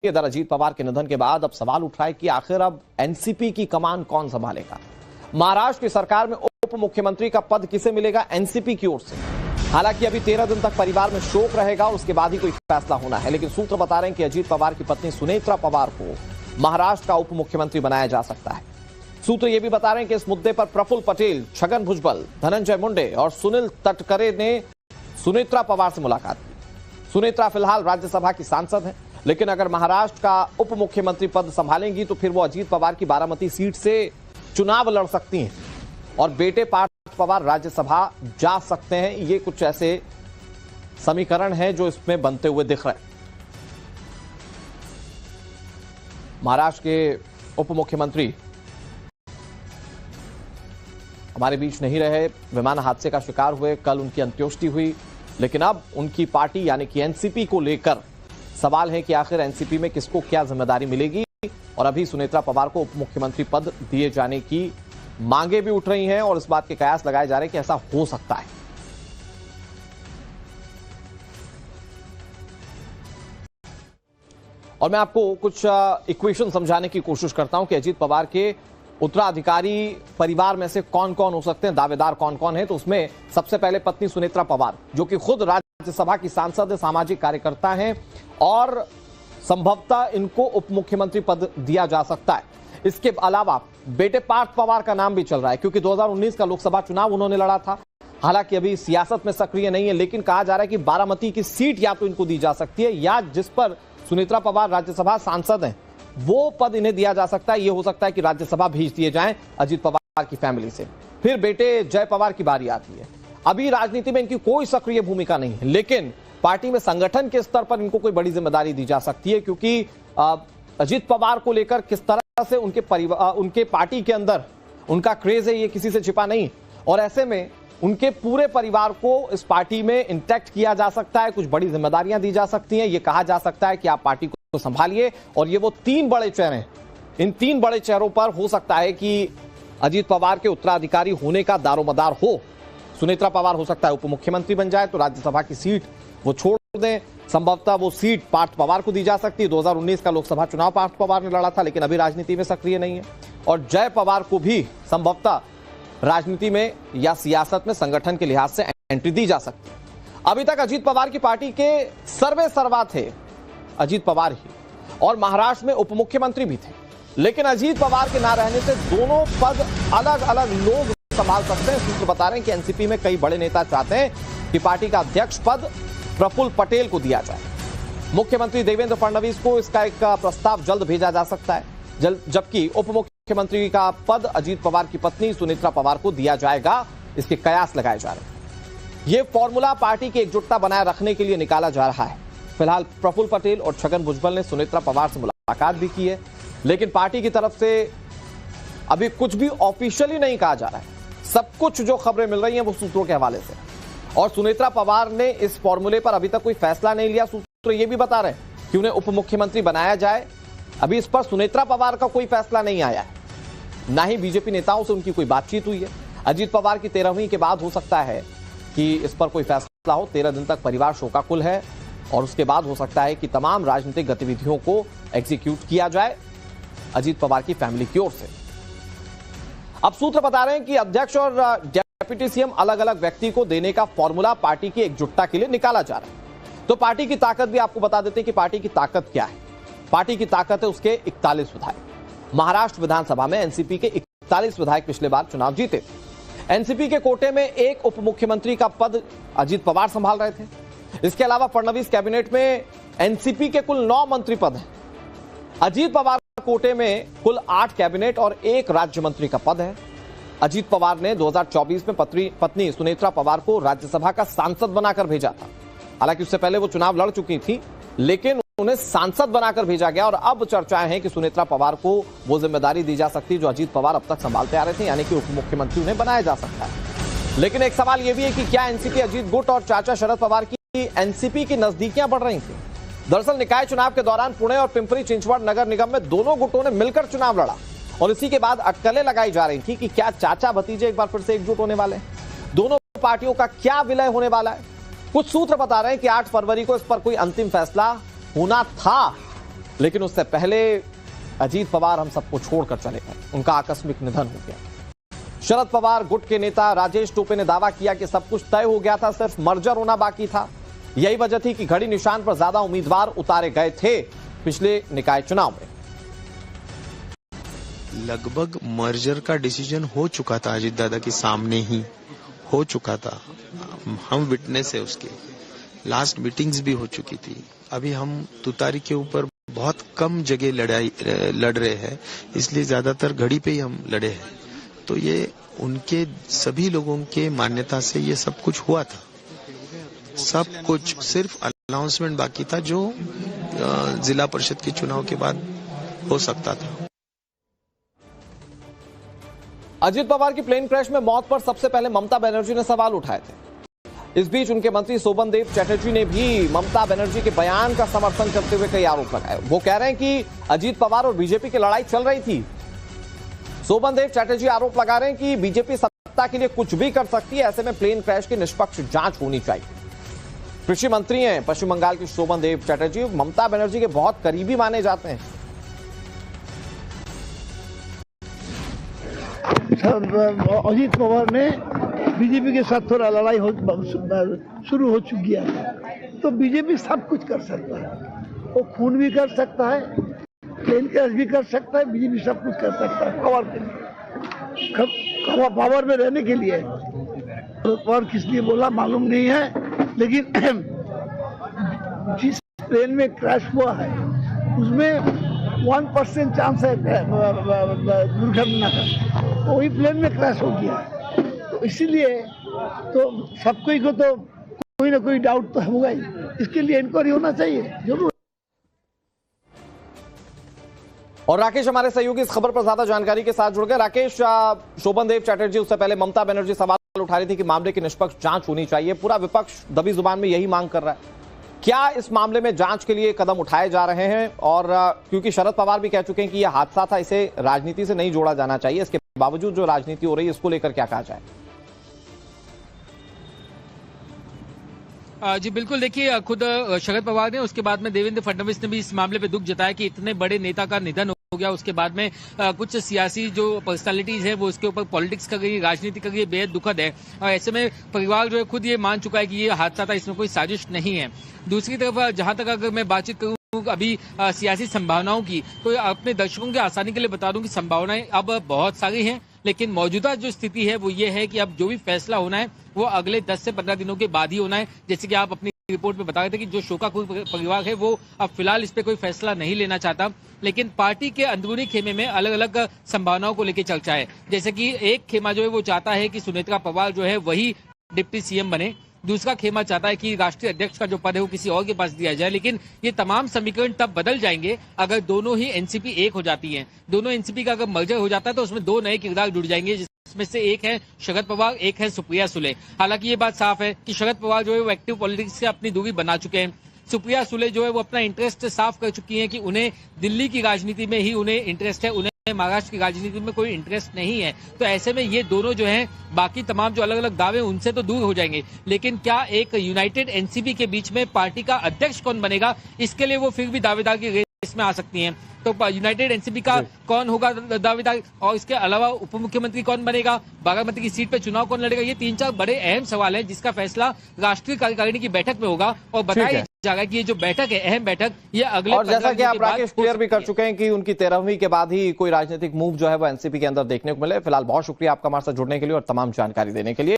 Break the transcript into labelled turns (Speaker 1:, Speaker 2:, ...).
Speaker 1: इधर अजीत पवार के निधन के बाद अब सवाल उठ रहा है कि आखिर अब एनसीपी की कमान कौन संभालेगा। महाराष्ट्र की सरकार में उप मुख्यमंत्री का पद किसे मिलेगा एनसीपी की ओर से। हालांकि अभी 13 दिन तक परिवार में शोक रहेगा और उसके बाद ही कोई फैसला होना है, लेकिन सूत्र बता रहे हैं कि अजीत पवार की पत्नी सुनेत्रा पवार को महाराष्ट्र का उप मुख्यमंत्री बनाया जा सकता है। सूत्र यह भी बता रहे हैं कि इस मुद्दे पर प्रफुल्ल पटेल, छगन भुजबल, धनंजय मुंडे और सुनील तटकरे ने सुनेत्रा पवार से मुलाकात की। सुनेत्रा फिलहाल राज्यसभा की सांसद है, लेकिन अगर महाराष्ट्र का उप मुख्यमंत्री पद संभालेंगी तो फिर वो अजीत पवार की बारामती सीट से चुनाव लड़ सकती हैं और बेटे पार्थ पवार राज्यसभा जा सकते हैं। ये कुछ ऐसे समीकरण हैं जो इसमें बनते हुए दिख रहे हैं। महाराष्ट्र के उप मुख्यमंत्री हमारे बीच नहीं रहे, विमान हादसे का शिकार हुए, कल उनकी अंत्येष्टि हुई, लेकिन अब उनकी पार्टी यानी कि एनसीपी को लेकर सवाल है कि आखिर एनसीपी में किसको क्या जिम्मेदारी मिलेगी। और अभी सुनेत्रा पवार को उप मुख्यमंत्री पद दिए जाने की मांगे भी उठ रही हैं और इस बात के कयास लगाए जा रहे हैं कि ऐसा हो सकता है। और मैं आपको कुछ इक्वेशन समझाने की कोशिश करता हूं कि अजीत पवार के उत्तराधिकारी परिवार में से कौन कौन हो सकते हैं, दावेदार कौन कौन है। तो उसमें सबसे पहले पत्नी सुनेत्रा पवार, जो कि खुद राज्यसभा की सांसद, सामाजिक कार्यकर्ता हैं और संभवतः इनको उप मुख्यमंत्री पद दिया जा सकता है। इसके अलावा बेटे पार्थ पवार का नाम भी चल रहा है, क्योंकि 2019 का लोकसभा चुनाव उन्होंने लड़ा था। हालांकि अभी सियासत में सक्रिय नहीं है, लेकिन कहा जा रहा है कि बारामती की सीट या तो इनको दी जा सकती है या जिस पर सुनेत्रा पवार राज्यसभा सांसद हैं वो पद इन्हें दिया जा सकता है। यह हो सकता है कि राज्यसभा भेज दिए जाएं अजीत पवार की फैमिली से। फिर बेटे जय पवार की बारी आती है। अभी राजनीति में इनकी कोई सक्रिय भूमिका नहीं है, लेकिन पार्टी में संगठन के स्तर पर इनको कोई बड़ी जिम्मेदारी दी जा सकती है, क्योंकि अजीत पवार को लेकर किस तरह से उनके पार्टी के अंदर उनका क्रेज है, ये किसी से छिपा नहीं। और ऐसे में उनके पूरे परिवार को इस पार्टी में इंटैक्ट किया जा सकता है, कुछ बड़ी जिम्मेदारियां दी जा सकती हैं। ये कहा जा सकता है कि आप पार्टी को संभालिए। और ये वो 3 बड़े चेहरे हैं, इन 3 बड़े चेहरों पर हो सकता है कि अजीत पवार के उत्तराधिकारी होने का दारोमदार हो। सुनेत्रा पवार हो सकता है उप मुख्यमंत्री बन जाए तो राज्यसभा की सीट वो छोड़ दें, संभवतः वो सीट पार्थ पवार को दी जा सकती है। 2019 का लोकसभा चुनाव पार्थ पवार ने लड़ा था, लेकिन अभी राजनीति में सक्रिय नहीं है। और जय पवार को भी संभवतः राजनीति में या सियासत में संगठन के लिहाज से एंट्री दी जा सकती है। अभी तक अजीत पवार की पार्टी के सर्वे सर्वा थे अजीत पवार ही, और महाराष्ट्र में उप मुख्यमंत्री भी थे, लेकिन अजीत पवार के ना रहने से दोनों पद अलग अलग लोग संभाल सकते हैं। सूत्र बता रहे हैं कि एनसीपी में कई बड़े नेता चाहते हैं कि पार्टी का अध्यक्ष पद प्रफुल्ल पटेल को दिया जाए। मुख्यमंत्री देवेंद्र फडणवीस को इसका एक प्रस्ताव जल्द भेजा जा सकता है, जबकि उप मुख्यमंत्री का पद अजीत पवार की पत्नी सुनेत्रा पवार को दिया जाएगा। इसके कयास लगाए जा रहे हैं। यह फॉर्मूला पार्टी की एकजुटता बनाए रखने के लिए निकाला जा रहा है। फिलहाल प्रफुल्ल पटेल और छगन भुजबल ने सुनेत्रा पवार से मुलाकात भी की है, लेकिन पार्टी की तरफ से अभी कुछ भी ऑफिशियली नहीं कहा जा रहा है। सब कुछ जो खबरें मिल रही हैं वो सूत्रों के हवाले से, और सुनेत्रा पवार ने इस फॉर्मूले पर अभी तक कोई फैसला नहीं लिया। सूत्र ये भी बता रहे हैं कि उन्हें उप मुख्यमंत्री बनाया जाए। अभी इस पर सुनेत्रा पवार का कोई फैसला नहीं आया है, ना ही बीजेपी नेताओं से उनकी कोई बातचीत हुई है। अजीत पवार की 13वीं के बाद हो सकता है कि इस पर कोई फैसला हो। 13 दिन तक परिवार शोकाकुल है और उसके बाद हो सकता है कि तमाम राजनीतिक गतिविधियों को एग्जीक्यूट किया जाए अजीत पवार की फैमिली की ओर से। अब सूत्र बता रहे हैं कि अध्यक्ष और डिप्टी सीएम अलग अलग व्यक्ति को देने का फॉर्मूला पार्टी की एकजुटता के लिए निकाला जा रहा है। तो पार्टी की ताकत भी आपको बता देते हैं कि पार्टी की ताकत क्या है। पार्टी की ताकत है उसके 41 विधायक। महाराष्ट्र विधानसभा में एनसीपी के 41 विधायक पिछले बार चुनाव जीते। एनसीपी के कोटे में एक उप मुख्यमंत्री का पद अजीत पवार संभाल रहे थे। इसके अलावा फडणवीस कैबिनेट में एनसीपी के कुल 9 मंत्री पद हैं। अजीत पवार कोटे में कुल 8 कैबिनेट और 1 राज्य मंत्री का पद है। अजीत पवार ने 2024 में पत्नी सुनेत्रा पवार को राज्यसभा का सांसद बनाकर भेजा था। हालांकि उससे पहले वो चुनाव लड़ चुकी थी, लेकिन उन्हें सांसद बनाकर भेजा गया और अब चर्चाएं हैं कि सुनेत्रा पवार को वो जिम्मेदारी दी जा सकती है जो अजीत पवार अब तक संभालते आ रहे थे, यानी कि उप मुख्यमंत्री उन्हें बनाया जा सकता है। लेकिन एक सवाल यह भी है कि क्या एनसीपी अजीत गुट और चाचा शरद पवार की एनसीपी की नजदीकियां बढ़ रही थी। दरअसल निकाय चुनाव के दौरान पुणे और पिंपरी चिंचवड़ नगर निगम में दोनों गुटों ने मिलकर चुनाव लड़ा और इसी के बाद अटकलें लगाई जा रही थी कि क्या चाचा भतीजे एक बार फिर से एकजुट होने वाले हैं। दोनों पार्टियों का क्या विलय होने वाला है। कुछ सूत्र बता रहे हैं कि 8 फरवरी को इस पर कोई अंतिम फैसला होना था, लेकिन उससे पहले अजीत पवार हम सबको छोड़कर चले गए, उनका आकस्मिक निधन हो गया। शरद पवार गुट के नेता राजेश टोपे ने दावा किया कि सब कुछ तय हो गया था, सिर्फ मर्जर होना बाकी था। यही वजह थी कि घड़ी निशान पर ज्यादा उम्मीदवार उतारे गए थे पिछले निकाय चुनाव में।
Speaker 2: लगभग मर्जर का डिसीजन हो चुका था, अजीत दादा के सामने ही हो चुका था। हम विटनेस है उसके, लास्ट मीटिंग्स भी हो चुकी थी। अभी हम तुतारी के ऊपर बहुत कम जगह लड़ रहे हैं, इसलिए ज्यादातर घड़ी पे ही हम लड़े हैं। तो ये उनके सभी लोगों के मान्यता से ये सब कुछ हुआ था। सब कुछ सिर्फ अनाउंसमेंट बाकी था जो जिला परिषद के चुनाव के बाद हो सकता था।
Speaker 1: अजीत पवार की प्लेन क्रैश में मौत पर सबसे पहले ममता बनर्जी ने सवाल उठाए थे। इस बीच उनके मंत्री शोभन देव चटर्जी ने भी ममता बनर्जी के बयान का समर्थन करते हुए कई आरोप लगाए। वो कह रहे हैं कि अजीत पवार और बीजेपी की लड़ाई चल रही थी। शोभन देव चटर्जी आरोप लगा रहे हैं कि बीजेपी सत्ता के लिए कुछ भी कर सकती है, ऐसे में प्लेन क्रैश की निष्पक्ष जांच होनी चाहिए। कृषि मंत्री हैं पश्चिम बंगाल के शोभन देव चटर्जी, ममता बनर्जी के बहुत करीबी माने जाते हैं।
Speaker 3: अजीत पवार ने बीजेपी के साथ थोड़ा लड़ाई शुरू हो चुकी है, तो बीजेपी सब कुछ कर सकता है। वो खून भी कर सकता है, प्लेन क्रैश भी कर सकता है, बीजेपी सब कुछ कर सकता है पावर के लिए, पावर में रहने के लिए। और किस लिए बोला मालूम नहीं है, लेकिन जिस प्लेन में क्रैश हुआ है उसमें 1% चांस है दुर्घटना का, वही प्लेन में क्रैश हो गया। तो इसीलिए तो सबको को तो कोई ना कोई डाउट तो होगा ही, इसके लिए इंक्वायरी होना चाहिए जरूर।
Speaker 1: और राकेश हमारे सहयोगी इस खबर पर ज्यादा जानकारी के साथ जुड़ गए। राकेश, शोभन देव चटर्जी, उससे पहले ममता बनर्जी सवाल उठा रही थी कि मामले की निष्पक्ष जांच होनी चाहिए। पूरा विपक्ष दबी जुबान में यही मांग कर रहा है। क्या इस मामले में जांच के लिए कदम उठाए जा रहे हैं? और क्योंकि शरद पवार भी कह चुके हैं कि यह हादसा था, इसे राजनीति से नहीं जोड़ा जाना चाहिए, इसके बावजूद जो राजनीति हो रही है इसको लेकर क्या कहा जाए?
Speaker 4: जी बिल्कुल, देखिए खुद शरद पवार ने, उसके बाद में देवेंद्र फडणवीस ने भी इस मामले पे दुख जताया कि इतने बड़े नेता का निधन हो गया। उसके बाद में कुछ सियासी जो पर्सनालिटीज है वो इसके ऊपर पॉलिटिक्स कर गई, राजनीति कर गई, बेहद दुखद है। और ऐसे में परिवार जो है खुद ये मान चुका है कि ये हादसा था, इसमें कोई साजिश नहीं है। दूसरी तरफ जहां तक अगर मैं बातचीत करूं अभी सियासी संभावनाओं की, तो अपने दर्शकों की आसानी के लिए बता दूं कि संभावनाएं अब बहुत सारी हैं, लेकिन मौजूदा जो स्थिति है वो ये है कि अब जो भी फैसला होना है वो अगले 10 से 15 दिनों के बाद ही होना है। जैसे कि आप अपनी रिपोर्ट में बता रहे थे कि जो शोकाकुल परिवार है वो अब फिलहाल इस पे कोई फैसला नहीं लेना चाहता, लेकिन पार्टी के अंदरूनी खेमे में अलग अलग संभावनाओं को लेकर चर्चा है। जैसे कि एक खेमा जो है वो चाहता है कि सुनेत्रा पवार जो है वही डिप्टी सीएम बने, दूसरा खेमा चाहता है कि राष्ट्रीय अध्यक्ष का जो पद है वो किसी और के पास दिया जाए। लेकिन ये तमाम समीकरण तब बदल जाएंगे अगर दोनों ही एनसीपी एक हो जाती हैं। दोनों एनसीपी का अगर मर्जर हो जाता है तो उसमें दो नए किरदार जुड़ जाएंगे, जिसमें से एक है शरद पवार, एक है सुप्रिया सुले। हालांकि ये बात साफ है कि शरद पवार जो है वो एक्टिव पॉलिटिक्स से अपनी दूरी बना चुके हैं। सुप्रिया सुले जो है वो अपना इंटरेस्ट साफ कर चुकी हैं कि उन्हें दिल्ली की राजनीति में ही उन्हें इंटरेस्ट है, उन्हें महाराष्ट्र की राजनीति में कोई इंटरेस्ट नहीं है। तो ऐसे में ये दोनों जो हैं बाकी तमाम जो अलग अलग दावे उनसे तो दूर हो जाएंगे, लेकिन क्या एक यूनाइटेड एनसीपी के बीच में पार्टी का अध्यक्ष कौन बनेगा, इसके लिए वो फिर भी दावेदार की रेस में आ सकती हैं। तो यूनाइटेड एनसीपी का कौन होगा दावेदार, और इसके अलावा उप मुख्यमंत्री कौन बनेगा, बारामती की सीट पे चुनाव कौन लड़ेगा, ये 3-4 बड़े अहम सवाल हैं जिसका फैसला राष्ट्रीय कार्यकारिणी की बैठक में होगा। और बताया जा रहा है कि ये जो बैठक है, अहम बैठक, ये अगले, और
Speaker 1: जैसा कि आप राकेश क्लियर भी कर चुके हैं कि उनकी 13वीं के बाद ही कोई राजनीतिक मूव जो है वो एनसीपी के अंदर देखने को मिले। फिलहाल बहुत शुक्रिया आपका हमारे साथ जुड़ने के लिए और तमाम जानकारी देने के लिए।